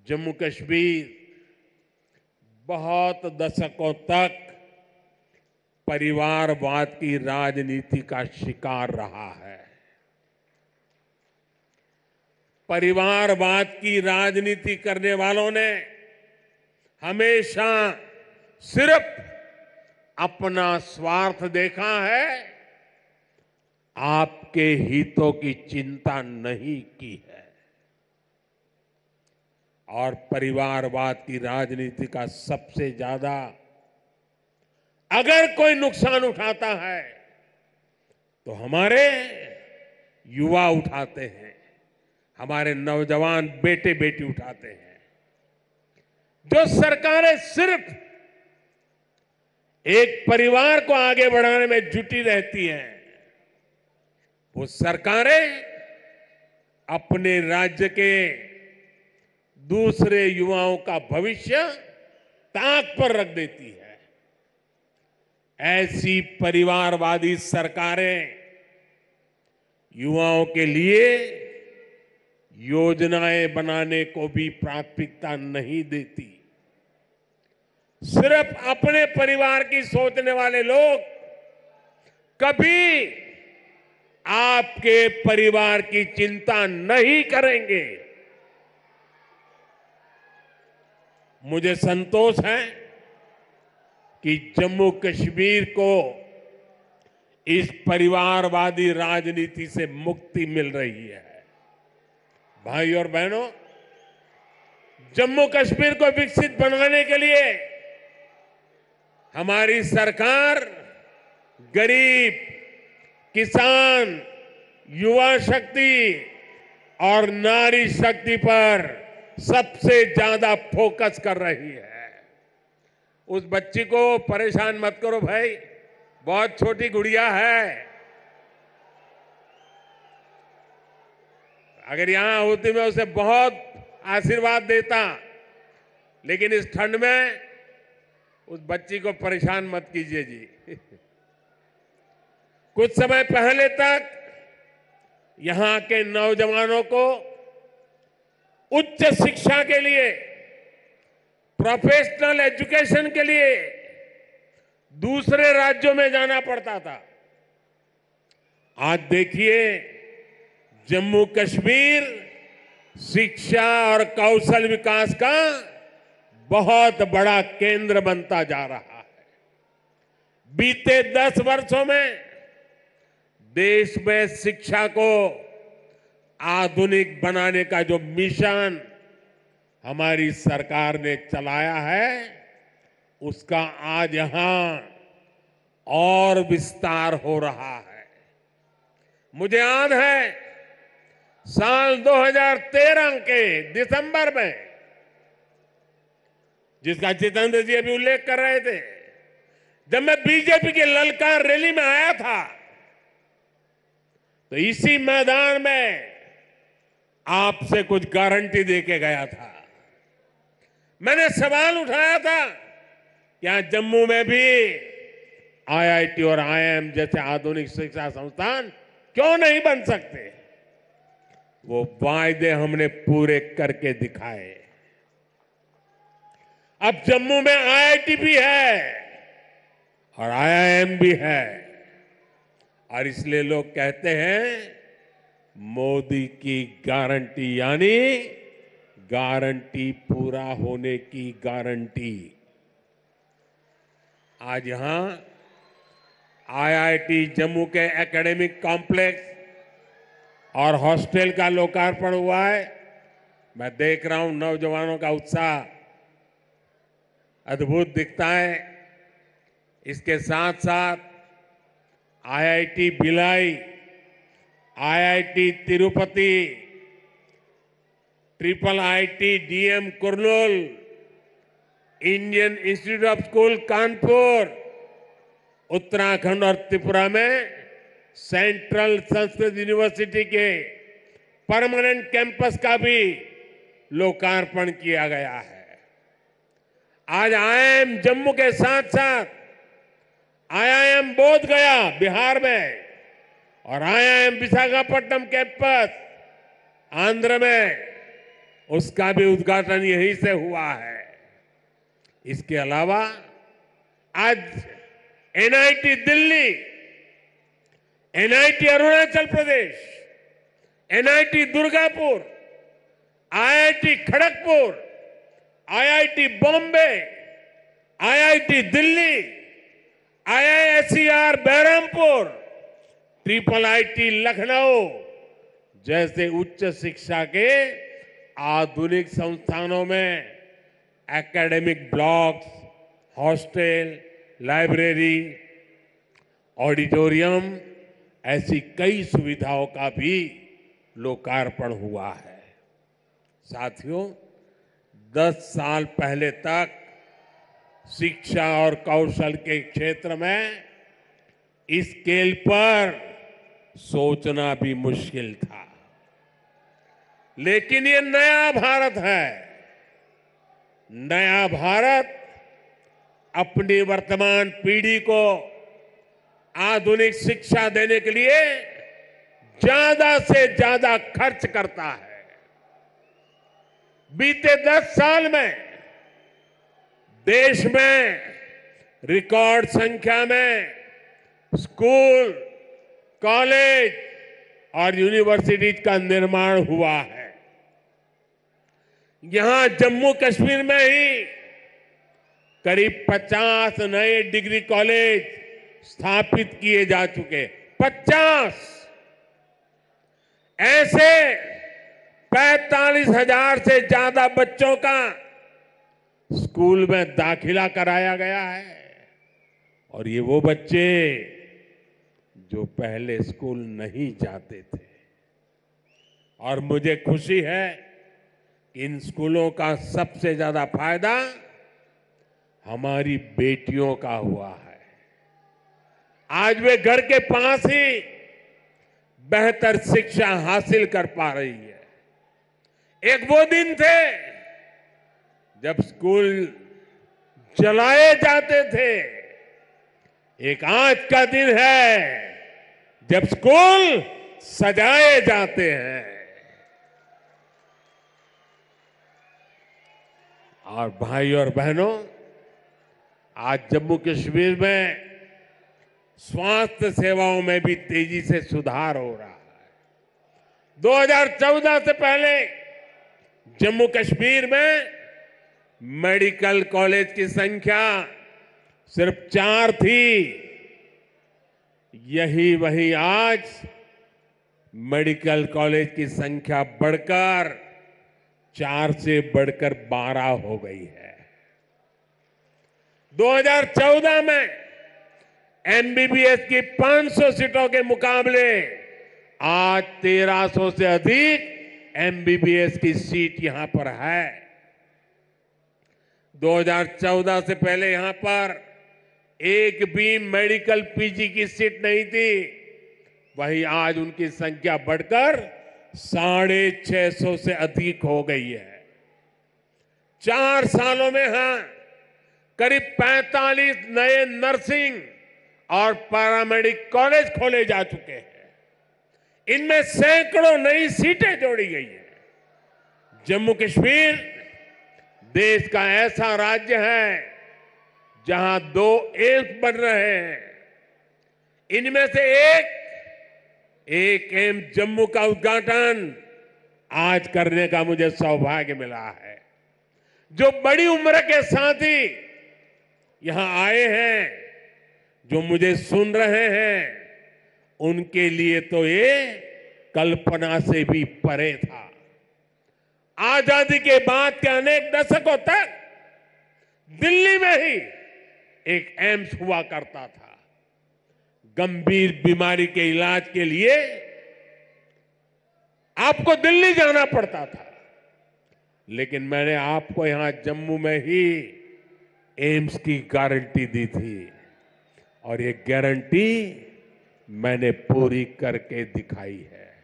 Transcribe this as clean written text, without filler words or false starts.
जम्मू कश्मीर बहुत दशकों तक परिवारवाद की राजनीति का शिकार रहा है। परिवारवाद की राजनीति करने वालों ने हमेशा सिर्फ अपना स्वार्थ देखा है, आपके हितों की चिंता नहीं की है। और परिवारवाद की राजनीति का सबसे ज्यादा अगर कोई नुकसान उठाता है तो हमारे युवा उठाते हैं, हमारे नौजवान बेटे बेटी उठाते हैं। जो सरकारें सिर्फ एक परिवार को आगे बढ़ाने में जुटी रहती हैं, वो सरकारें अपने राज्य के दूसरे युवाओं का भविष्य ताक पर रख देती है। ऐसी परिवारवादी सरकारें युवाओं के लिए योजनाएं बनाने को भी प्राथमिकता नहीं देती। सिर्फ अपने परिवार की सोचने वाले लोग कभी आपके परिवार की चिंता नहीं करेंगे। मुझे संतोष है कि जम्मू कश्मीर को इस परिवारवादी राजनीति से मुक्ति मिल रही है। भाई और बहनों, जम्मू कश्मीर को विकसित बनाने के लिए हमारी सरकार गरीब, किसान, युवा शक्ति और नारी शक्ति पर सबसे ज्यादा फोकस कर रही है। उस बच्ची को परेशान मत करो भाई, बहुत छोटी गुड़िया है। अगर यहां होती मैं उसे बहुत आशीर्वाद देता, लेकिन इस ठंड में उस बच्ची को परेशान मत कीजिए जी। कुछ समय पहले तक यहां के नौजवानों को उच्च शिक्षा के लिए, प्रोफेशनल एजुकेशन के लिए दूसरे राज्यों में जाना पड़ता था। आज देखिए, जम्मू कश्मीर शिक्षा और कौशल विकास का बहुत बड़ा केंद्र बनता जा रहा है। बीते 10 वर्षों में देश में शिक्षा को आधुनिक बनाने का जो मिशन हमारी सरकार ने चलाया है, उसका आज यहां और विस्तार हो रहा है। मुझे याद है साल 2013 के दिसंबर में, जिसका जितेंद्र जी अभी उल्लेख कर रहे थे, जब मैं बीजेपी की ललकार रैली में आया था, तो इसी मैदान में आपसे कुछ गारंटी देके गया था। मैंने सवाल उठाया था, क्या जम्मू में भी आईआईटी और आईआईएम जैसे आधुनिक शिक्षा संस्थान क्यों नहीं बन सकते? वो वायदे हमने पूरे करके दिखाए। अब जम्मू में आईआईटी भी है और आईआईएम भी है, और इसलिए लोग कहते हैं मोदी की गारंटी, यानी गारंटी पूरा होने की गारंटी। आज यहां आईआईटी जम्मू के एकेडमिक कॉम्प्लेक्स और हॉस्टल का लोकार्पण हुआ है। मैं देख रहा हूं नौजवानों का उत्साह अद्भुत दिखता है। इसके साथ साथ IIT Bhilai, IIT Tirupati, triple IT DM Kurnool, Indian institute of school Kanpur, Uttarakhand और त्रिपुरा में सेंट्रल संस्कृत यूनिवर्सिटी के परमानेंट कैंपस का भी लोकार्पण किया गया है। आज आईआईएम जम्मू के साथ साथ आईआईएम बोध गया बिहार में और आईआईएम विशाखापट्टनम कैंपस आंध्र में उसका भी उद्घाटन यहीं से हुआ है। इसके अलावा आज NIT Delhi, NIT Arunachal Pradesh, NIT Durgapur, IIT Kharagpur, IIT Bombay, IIT Delhi, IISER Berhampur, triple IT Lucknow जैसे उच्च शिक्षा के आधुनिक संस्थानों में academic blocks, hostel, library, auditorium ऐसी कई सुविधाओं का भी लोकार्पण हुआ है। साथियों, 10 साल पहले तक शिक्षा और कौशल के क्षेत्र में इस स्केल पर सोचना भी मुश्किल था, लेकिन ये नया भारत है। नया भारत अपनी वर्तमान पीढ़ी को आधुनिक शिक्षा देने के लिए ज्यादा से ज्यादा खर्च करता है। बीते 10 साल में देश में रिकॉर्ड संख्या में स्कूल, कॉलेज और यूनिवर्सिटीज का निर्माण हुआ है। यहां जम्मू कश्मीर में ही करीब 50 नए डिग्री कॉलेज स्थापित किए जा चुके। 50 ऐसे 45,000 से ज्यादा बच्चों का स्कूल में दाखिला कराया गया है। और ये वो बच्चे जो पहले स्कूल नहीं जाते थे। और मुझे खुशी है कि इन स्कूलों का सबसे ज्यादा फायदा हमारी बेटियों का हुआ है। आज वे घर के पास ही बेहतर शिक्षा हासिल कर पा रही है। एक वो दिन थे जब स्कूल जलाए जाते थे, एक आज का दिन है जब स्कूल सजाए जाते हैं। और भाई और बहनों, आज जम्मू कश्मीर में स्वास्थ्य सेवाओं में भी तेजी से सुधार हो रहा है। 2014 से पहले जम्मू कश्मीर में मेडिकल कॉलेज की संख्या सिर्फ 4 थी। वही आज मेडिकल कॉलेज की संख्या बढ़कर 4 से बढ़कर 12 हो गई है। 2014 में एमबीबीएस की 500 सीटों के मुकाबले आज 1300 से अधिक एमबीबीएस की सीट यहां पर है। 2014 से पहले यहां पर एक भी मेडिकल पीजी की सीट नहीं थी। वहीं आज उनकी संख्या बढ़कर 650 से अधिक हो गई है। 4 सालों में करीब 45 नए नर्सिंग और पैरामेडिक कॉलेज खोले जा चुके हैं। इनमें सैकड़ों नई सीटें जोड़ी गई हैं। जम्मू कश्मीर देश का ऐसा राज्य है जहां 2 एम्स बन रहे हैं। इनमें से एक एम्स जम्मू का उद्घाटन आज करने का मुझे सौभाग्य मिला है। जो बड़ी उम्र के साथी यहां आए हैं, जो मुझे सुन रहे हैं, उनके लिए तो ये कल्पना से भी परे था। आजादी के बाद के अनेक दशकों तक दिल्ली में ही एक एम्स हुआ करता था। गंभीर बीमारी के इलाज के लिए आपको दिल्ली जाना पड़ता था, लेकिन मैंने आपको यहां जम्मू में ही एम्स की गारंटी दी थी और ये गारंटी मैंने पूरी करके दिखाई है।